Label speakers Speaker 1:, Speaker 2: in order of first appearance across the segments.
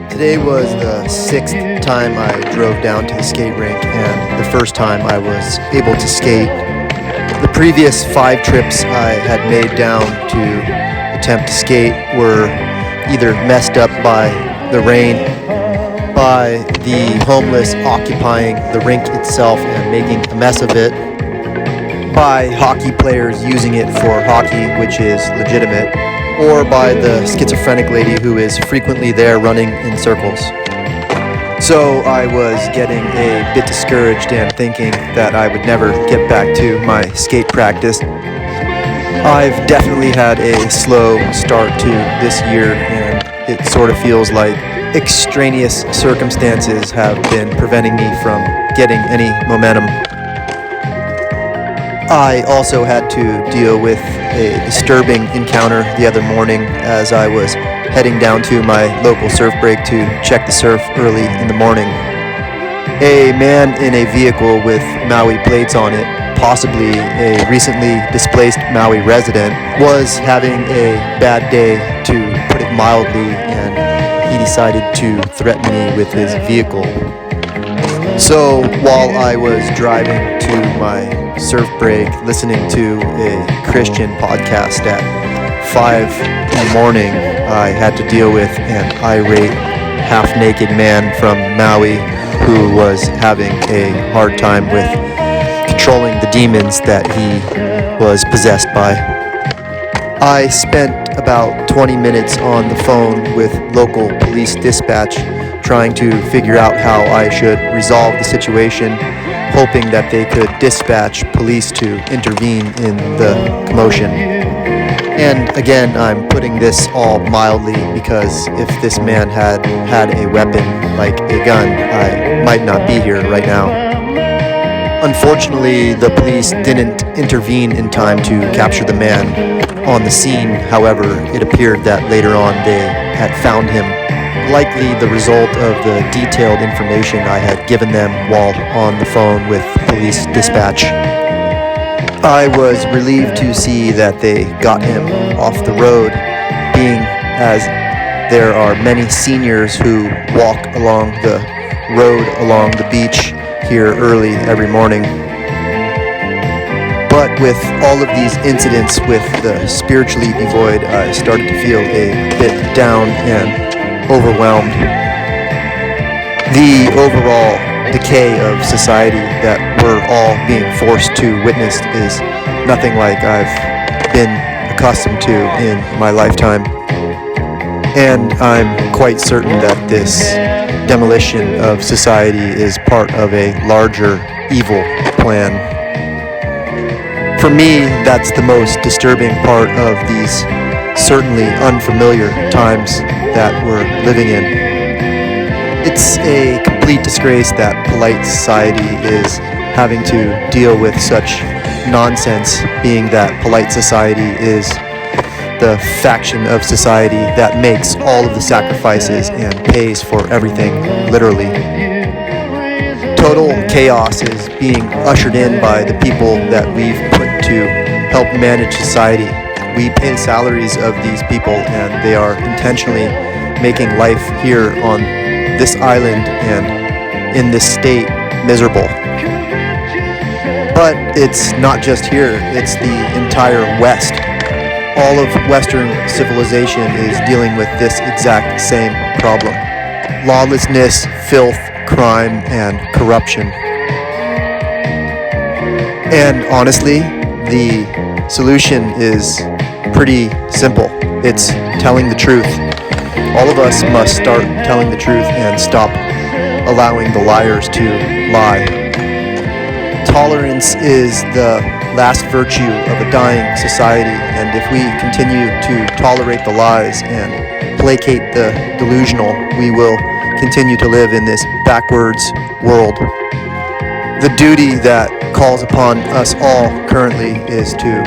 Speaker 1: Today was the 6th time I drove down to the skate rink and the first time I was able to skate. The previous 5 trips I had made down to attempt to skate were either messed up by the rain, by the homeless occupying the rink itself and making a mess of it, by hockey players using it for hockey, which is legitimate, or by the schizophrenic lady who is frequently there running in circles. So I was getting a bit discouraged and thinking that I would never get back to my skate practice. I've definitely had a slow start to this year, and it sort of feels like extraneous circumstances have been preventing me from getting any momentum. I also had to deal with a disturbing encounter the other morning as I was heading down to my local surf break to check the surf early in the morning. A man in a vehicle with Maui plates on it, possibly a recently displaced Maui resident, was having a bad day, to put it mildly, and he decided to threaten me with his vehicle. So while I was driving to my surf break, listening to a Christian podcast at 5 in the morning, I had to deal with an irate, half-naked man from Maui who was having a hard time with controlling the demons that he was possessed by. I spent about 20 minutes on the phone with local police dispatch trying to figure out how I should resolve the situation, hoping that they could dispatch police to intervene in the commotion. And again, I'm putting this all mildly because if this man had had a weapon, like a gun, I might not be here right now. Unfortunately, the police didn't intervene in time to capture the man. On the scene, however, it appeared that later on they had found him, likely the result of the detailed information I had given them while on the phone with police dispatch. I was relieved to see that they got him off the road, being as there are many seniors who walk along the road along the beach here early every morning. But with all of these incidents with the spiritually devoid, I started to feel a bit down and overwhelmed. The overall decay of society that we're all being forced to witness is nothing like I've been accustomed to in my lifetime. And I'm quite certain that this demolition of society is part of a larger evil plan. For me, that's the most disturbing part of these certainly unfamiliar times that we're living in. It's a complete disgrace that polite society is having to deal with such nonsense, being that polite society is the faction of society that makes all of the sacrifices and pays for everything, literally. Total chaos is being ushered in by the people that we've put to help manage society. We pay the salaries of these people, and they are intentionally making life here on this island and in this state miserable. But it's not just here, it's the entire West. All of Western civilization is dealing with this exact same problem. Lawlessness, filth, crime, and corruption. And honestly, the solution is pretty simple. It's telling the truth. All of us must start telling the truth and stop allowing the liars to lie. Tolerance is the last virtue of a dying society, and if we continue to tolerate the lies and placate the delusional, we will continue to live in this backwards world. The duty that calls upon us all currently is to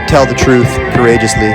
Speaker 1: tell the truth courageously.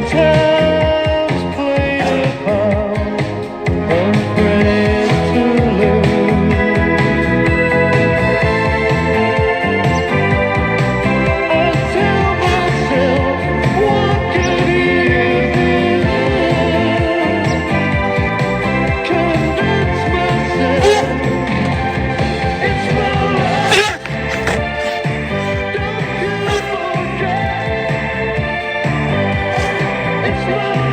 Speaker 2: Sometimes play the part, afraid to lose. I tell myself, what could you do? Convince myself it's my life. Don't you forget, it's my life.